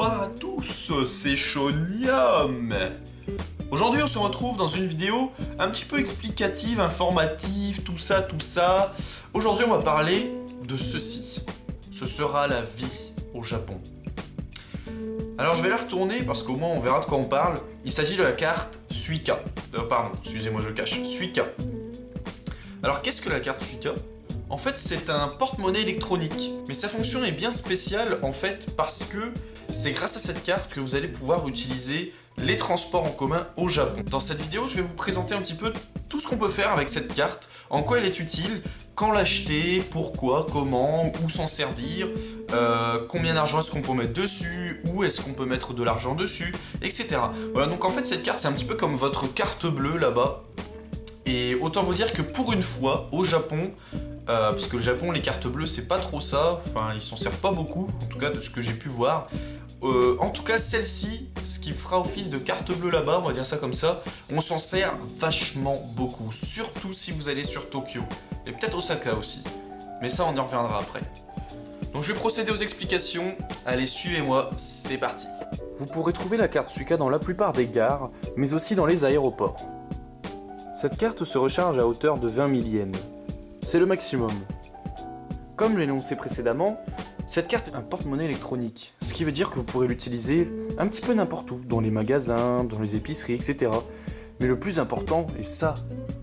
Bonsoir à tous, c'est Shonium. Aujourd'hui on se retrouve dans une vidéo un petit peu explicative, informative, tout ça. Aujourd'hui on va parler de ceci. Ce sera la vie au Japon. Alors je vais la retourner parce qu'au moins on verra de quoi on parle. Il s'agit de la carte Suica. Pardon, excusez-moi je cache. Suica. Alors qu'est-ce que la carte Suica ? En fait, c'est un porte-monnaie électronique, mais sa fonction est bien spéciale en fait parce que c'est grâce à cette carte que vous allez pouvoir utiliser les transports en commun au Japon. Dans cette vidéo, je vais vous présenter un petit peu tout ce qu'on peut faire avec cette carte, en quoi elle est utile, quand l'acheter, pourquoi, comment, où s'en servir, combien d'argent est-ce qu'on peut mettre dessus, où est-ce qu'on peut mettre de l'argent dessus, etc. Voilà, donc en fait cette carte c'est un petit peu comme votre carte bleue là-bas. Et autant vous dire que pour une fois, au Japon, parce que le Japon, les cartes bleues, c'est pas trop ça, enfin ils s'en servent pas beaucoup, en tout cas de ce que j'ai pu voir. En tout cas celle-ci, ce qui fera office de carte bleue là-bas, on va dire ça comme ça, on s'en sert vachement beaucoup, surtout si vous allez sur Tokyo, et peut-être Osaka aussi, mais ça on y reviendra après. Donc je vais procéder aux explications, allez suivez-moi, c'est parti. Vous pourrez trouver la carte Suica dans la plupart des gares, mais aussi dans les aéroports. Cette carte se recharge à hauteur de 20 000 yens. C'est le maximum. Comme je l'ai énoncé précédemment, cette carte est un porte-monnaie électronique, ce qui veut dire que vous pourrez l'utiliser un petit peu n'importe où, dans les magasins, dans les épiceries, etc. Mais le plus important, et ça,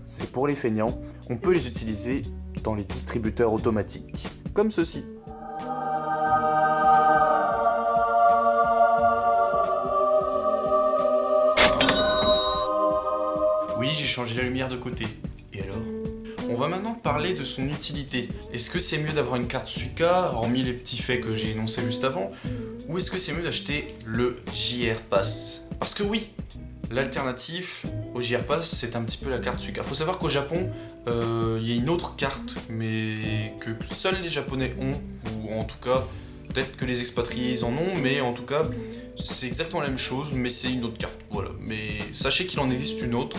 c'est pour les feignants, on peut les utiliser dans les distributeurs automatiques, comme ceci. Oui, j'ai changé la lumière de côté. Et alors ? On va maintenant parler de son utilité. Est-ce que c'est mieux d'avoir une carte Suica, hormis les petits faits que j'ai énoncés juste avant, ou est-ce que c'est mieux d'acheter le JR Pass ? Parce que oui, l'alternative au JR Pass, c'est un petit peu la carte Suica. Faut savoir qu'au Japon, il y a une autre carte, mais que seuls les Japonais ont, ou en tout cas, peut-être que les expatriés ils en ont, mais en tout cas, c'est exactement la même chose, mais c'est une autre carte. Voilà. Mais sachez qu'il en existe une autre.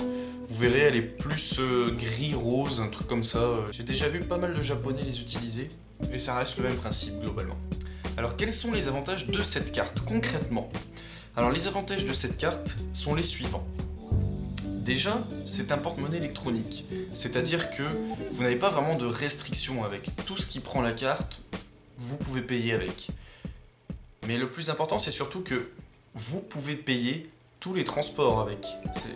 Vous verrez, elle est plus gris-rose, un truc comme ça. J'ai déjà vu pas mal de Japonais les utiliser, et ça reste le même principe globalement. Alors quels sont les avantages de cette carte concrètement ? Alors les avantages de cette carte sont les suivants. Déjà, c'est un porte-monnaie électronique, c'est-à-dire que vous n'avez pas vraiment de restrictions avec. Tout ce qui prend la carte, vous pouvez payer avec. Mais le plus important, c'est surtout que vous pouvez payer tous les transports avec.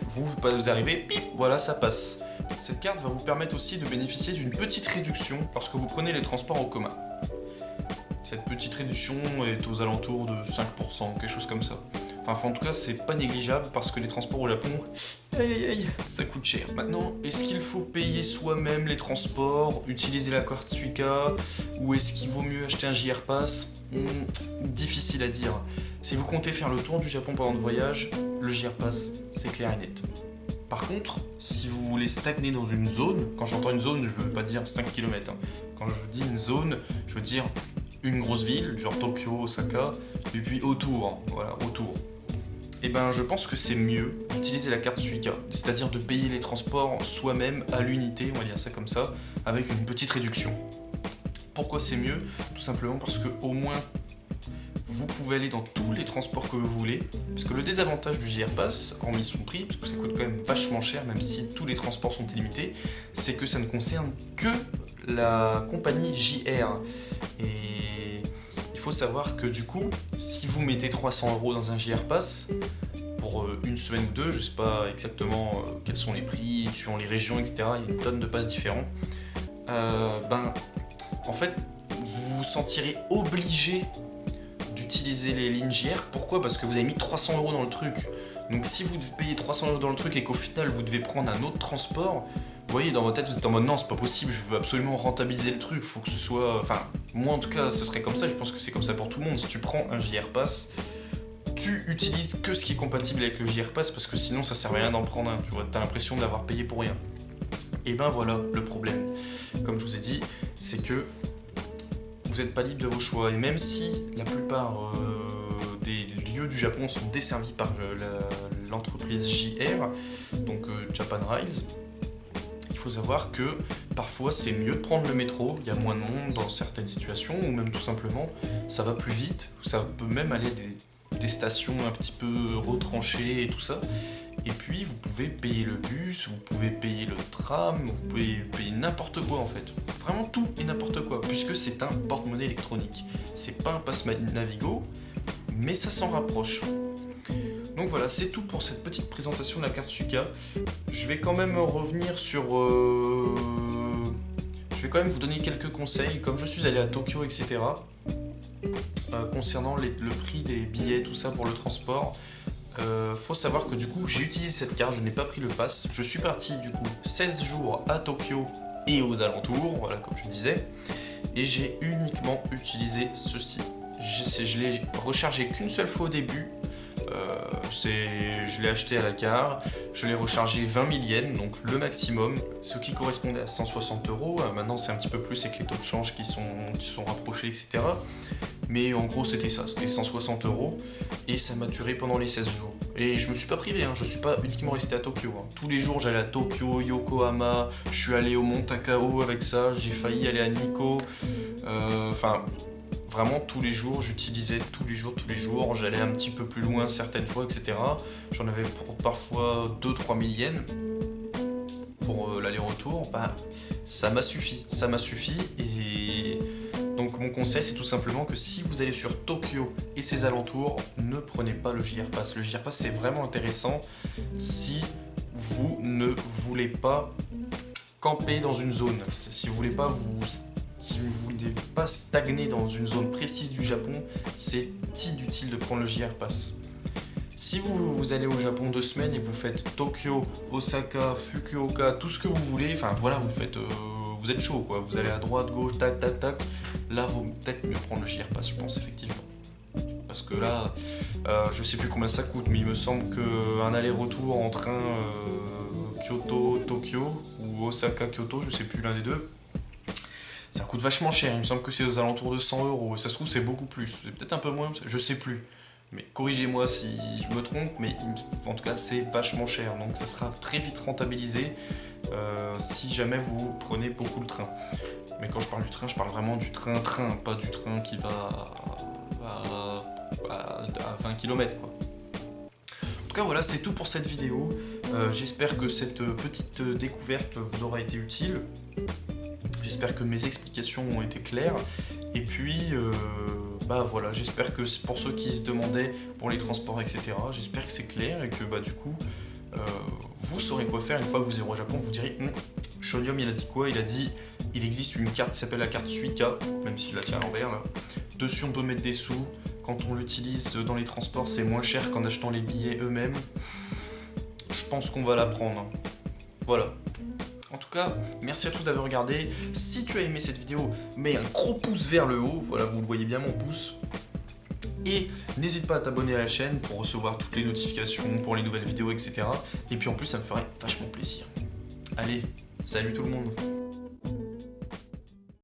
Vous arrivez, pip, voilà, ça passe. Cette carte va vous permettre aussi de bénéficier d'une petite réduction lorsque vous prenez les transports en commun. Cette petite réduction est aux alentours de 5%, quelque chose comme ça. Enfin, en tout cas, c'est pas négligeable parce que les transports au Japon, ça coûte cher. Maintenant, est-ce qu'il faut payer soi-même les transports, utiliser la carte Suica, ou est-ce qu'il vaut mieux acheter un JR Pass ? Difficile à dire. Si vous comptez faire le tour du Japon pendant le voyage, le JR Pass, c'est clair et net. Par contre, si vous voulez stagner dans une zone, quand j'entends une zone, je veux pas dire 5 km. Quand je dis une zone, je veux dire une grosse ville, genre Tokyo, Osaka, et puis autour, voilà, autour. Et ben je pense que c'est mieux d'utiliser la carte Suica, c'est-à-dire de payer les transports soi-même à l'unité, on va dire ça comme ça, avec une petite réduction. Pourquoi c'est mieux ? Tout simplement parce que au moins vous pouvez aller dans tous les transports que vous voulez, parce que le désavantage du JR Pass, hormis son prix, parce que ça coûte quand même vachement cher, même si tous les transports sont illimités, c'est que ça ne concerne que la compagnie JR. Et il faut savoir que du coup, si vous mettez 300 € dans un JR Pass, pour une semaine ou deux, je sais pas exactement quels sont les prix, suivant les régions, etc., il y a une tonne de passes différents, en fait, vous vous sentirez obligé d'utiliser les lignes JR. Pourquoi ? Parce que vous avez mis 300 € dans le truc. Donc si vous payez 300 € dans le truc et qu'au final vous devez prendre un autre transport, vous voyez, dans votre tête vous êtes en mode non, c'est pas possible, je veux absolument rentabiliser le truc, faut que ce soit... Enfin, moi en tout cas ce serait comme ça, je pense que c'est comme ça pour tout le monde. Si tu prends un JR Pass, tu utilises que ce qui est compatible avec le JR Pass parce que sinon ça sert à rien d'en prendre un, tu vois, t'as l'impression d'avoir payé pour rien. Et ben voilà le problème. Comme je vous ai dit, c'est que vous n'êtes pas libre de vos choix. Et même si la plupart des lieux du Japon sont desservis par l'entreprise JR, donc Japan Rails, il faut savoir que parfois c'est mieux de prendre le métro, il y a moins de monde dans certaines situations, ou même tout simplement ça va plus vite, ça peut même aller des stations un petit peu retranchées et tout ça. Et puis vous pouvez payer le bus, vous pouvez payer le tram, vous pouvez payer n'importe quoi en fait. Vraiment tout et n'importe quoi, puisque c'est un porte-monnaie électronique. C'est pas un pass Navigo, mais ça s'en rapproche. Donc voilà, c'est tout pour cette petite présentation de la carte Suica. Je vais quand même revenir sur... Je vais quand même vous donner quelques conseils, comme je suis allé à Tokyo, etc. Concernant le prix des billets, tout ça pour le transport. Faut savoir que du coup j'ai utilisé cette carte, je n'ai pas pris le pass. Je suis parti du coup 16 jours à Tokyo et aux alentours, voilà comme je disais. Et j'ai uniquement utilisé ceci. Je l'ai rechargé qu'une seule fois au début. Je l'ai acheté à la gare, je l'ai rechargé 20 000 yens, donc le maximum, ce qui correspondait à 160 €. Maintenant c'est un petit peu plus avec les taux de change qui sont rapprochés, etc. Mais en gros c'était ça, c'était 160 € et ça m'a duré pendant les 16 jours. Et je me suis pas privé, hein, je suis pas uniquement resté à Tokyo. Hein. Tous les jours j'allais à Tokyo, Yokohama, je suis allé au Mont Takao avec ça, j'ai failli aller à Nikko. Enfin, vraiment tous les jours, j'utilisais tous les jours, j'allais un petit peu plus loin certaines fois, etc. J'en avais pour parfois 2-3 000 yens pour l'aller-retour. Bah, ça m'a suffi. Et donc mon conseil c'est tout simplement que si vous allez sur Tokyo et ses alentours, ne prenez pas le JR Pass. Le JR Pass c'est vraiment intéressant si vous ne voulez pas camper dans une zone, si vous voulez pas stagner dans une zone précise du Japon, c'est inutile de prendre le JR Pass. Si vous allez au Japon 2 semaines et que vous faites Tokyo, Osaka, Fukuoka, tout ce que vous voulez, enfin voilà, vous êtes chaud quoi, vous allez à droite, gauche, tac, tac, tac, là vaut peut-être mieux prendre le JR Pass, je pense effectivement. Parce que là, je sais plus combien ça coûte, mais il me semble qu'un aller-retour en train Kyoto-Tokyo ou Osaka-Kyoto, je sais plus l'un des deux, ça coûte vachement cher, il me semble que c'est aux alentours de 100 €, et ça se trouve c'est beaucoup plus, c'est peut-être un peu moins, je sais plus. Mais corrigez-moi si je me trompe, mais en tout cas c'est vachement cher, donc ça sera très vite rentabilisé si jamais vous prenez beaucoup le train. Mais quand je parle du train, je parle vraiment du train-train, pas du train qui va à 20 km quoi. En tout cas voilà, c'est tout pour cette vidéo. J'espère que cette petite découverte vous aura été utile. J'espère que mes explications ont été claires. Et puis, bah voilà, j'espère que pour ceux qui se demandaient pour les transports, etc., j'espère que c'est clair et que bah du coup, vous saurez quoi faire une fois que vous irez au Japon. Vous direz, Shonium il a dit quoi? Il a dit, il existe une carte qui s'appelle la carte Suica, même si je la tiens à l'envers là. Dessus on peut mettre des sous. Quand on l'utilise dans les transports, c'est moins cher qu'en achetant les billets eux-mêmes. Je pense qu'on va la prendre. Voilà. En tout cas, merci à tous d'avoir regardé. Si tu as aimé cette vidéo, mets un gros pouce vers le haut. Voilà, vous le voyez bien mon pouce. Et n'hésite pas à t'abonner à la chaîne pour recevoir toutes les notifications pour les nouvelles vidéos, etc. Et puis en plus, ça me ferait vachement plaisir. Allez, salut tout le monde.